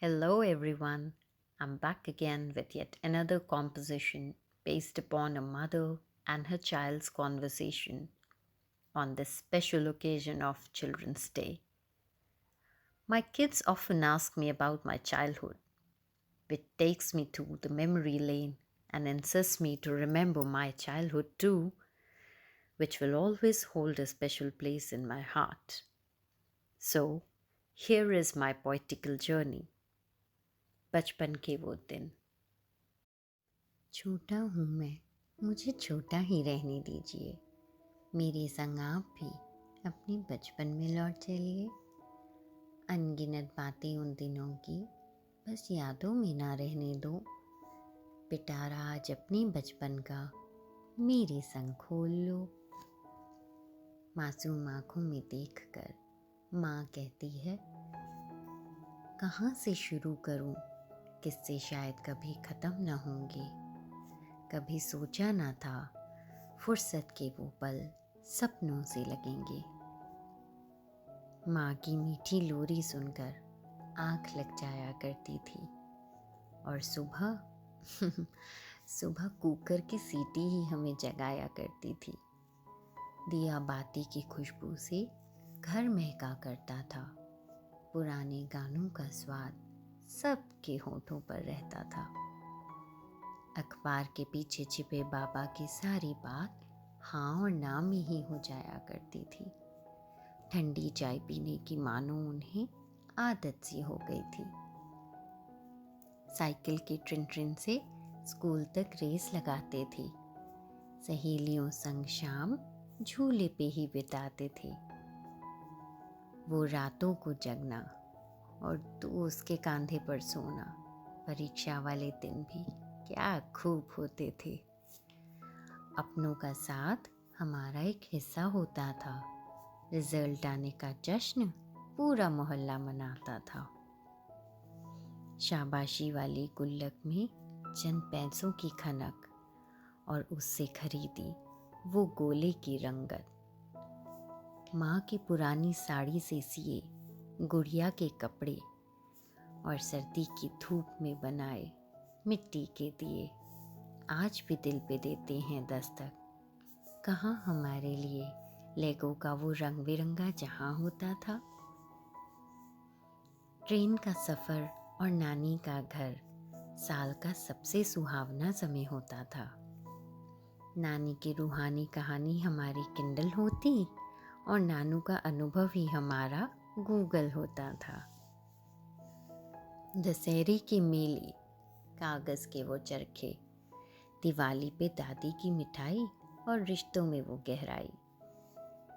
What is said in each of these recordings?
Hello, everyone. I'm back again with yet another composition based upon a mother and her child's conversation on this special occasion of Children's Day. My kids often ask me about my childhood, which takes me to the memory lane and insists me to remember my childhood too, which will always hold a special place in my heart. So, here is my poetical journey. बचपन के वो दिन। छोटा हूँ मैं, मुझे छोटा ही रहने दीजिए। मेरे संग आप भी अपने बचपन में लौट चलिए। अनगिनत बातें उन दिनों की बस यादों में ना रहने दो। पिटारा आज अपने बचपन का मेरे संग खोल लो। मासूम आँखों में देखकर माँ कहती है, कहाँ से शुरू करूँ, किससे शायद कभी ख़त्म न होंगे। कभी सोचा ना था फुर्सत के वो पल सपनों से लगेंगे। माँ की मीठी लोरी सुनकर आँख लग जाया करती थी और सुबह सुबह कुकर की सीटी ही हमें जगाया करती थी। दिया बाती की खुशबू से घर महका करता था। पुराने गानों का स्वाद सबके होठों पर रहता था। अखबार के पीछे छिपे बाबा की सारी बात हाँ और ना में ही हो जाया करती थी। ठंडी चाय पीने की मानो उन्हें आदत सी हो गई थी। साइकिल की ट्रिन ट्रिन से स्कूल तक रेस लगाते थे। सहेलियों संग शाम झूले पे ही बिताते थे। वो रातों को जगना और दोस्त के कंधे पर सोना। परीक्षा वाले दिन भी क्या खूब होते थे। अपनों का साथ हमारा एक हिस्सा होता था। रिजल्ट आने का जश्न पूरा मोहल्ला मनाता था। शाबाशी वाली गुल्लक में चंद पैसों की खनक और उससे खरीदी वो गोले की रंगत। माँ की पुरानी साड़ी से सिए गुड़िया के कपड़े और सर्दी की धूप में बनाए मिट्टी के दिए आज भी दिल पे देते हैं दस्तक। कहाँ हमारे लिए लेगो का वो रंग बिरंगा जहां होता था। ट्रेन का सफ़र और नानी का घर साल का सबसे सुहावना समय होता था। नानी की रूहानी कहानी हमारी किंडल होती और नानू का अनुभव ही हमारा गूगल होता था। दशहरे के मेले, कागज़ के वो चरखे, दिवाली पे दादी की मिठाई और रिश्तों में वो गहराई।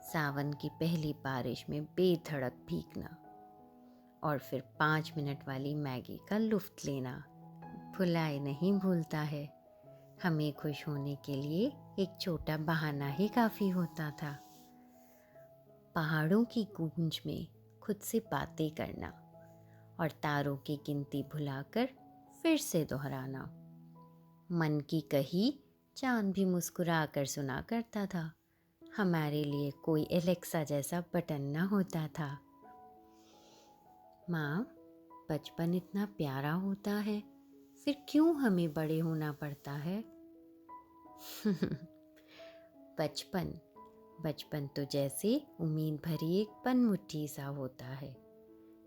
सावन की पहली बारिश में बेधड़क भीगना और फिर 5 मिनट वाली मैगी का लुफ्त लेना भुलाए नहीं भूलता है। हमें खुश होने के लिए एक छोटा बहाना ही काफ़ी होता था। पहाड़ों की गूंज में खुद से बातें करना और तारों की गिनती भुलाकर फिर से दोहराना। मन की कही चांद भी मुस्कुरा कर सुना करता था। हमारे लिए कोई एलेक्सा जैसा बटन न होता था। माँ, बचपन इतना प्यारा होता है, फिर क्यों हमें बड़े होना पड़ता है? बचपन बचपन तो जैसे उम्मीद भरी एक पनमुट्ठी सा होता है।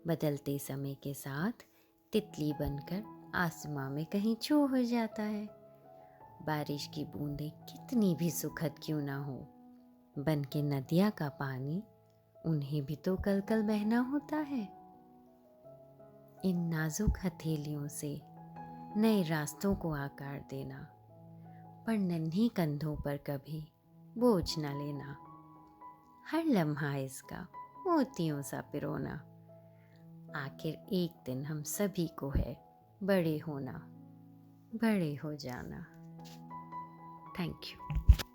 बदलते समय के साथ तितली बनकर आसमां में कहीं छू हो जाता है। बारिश की बूंदें कितनी भी सुखद क्यों ना हो, बन के नदिया का पानी उन्हें भी तो कल कल बहना होता है। इन नाजुक हथेलियों से नए रास्तों को आकार देना, पर नन्हे कंधों पर कभी बोझ न लेना। हर लम्हा इसका मोतियों सा पिरोना। आखिर एक दिन हम सभी को है बड़े होना, बड़े हो जाना। Thank you.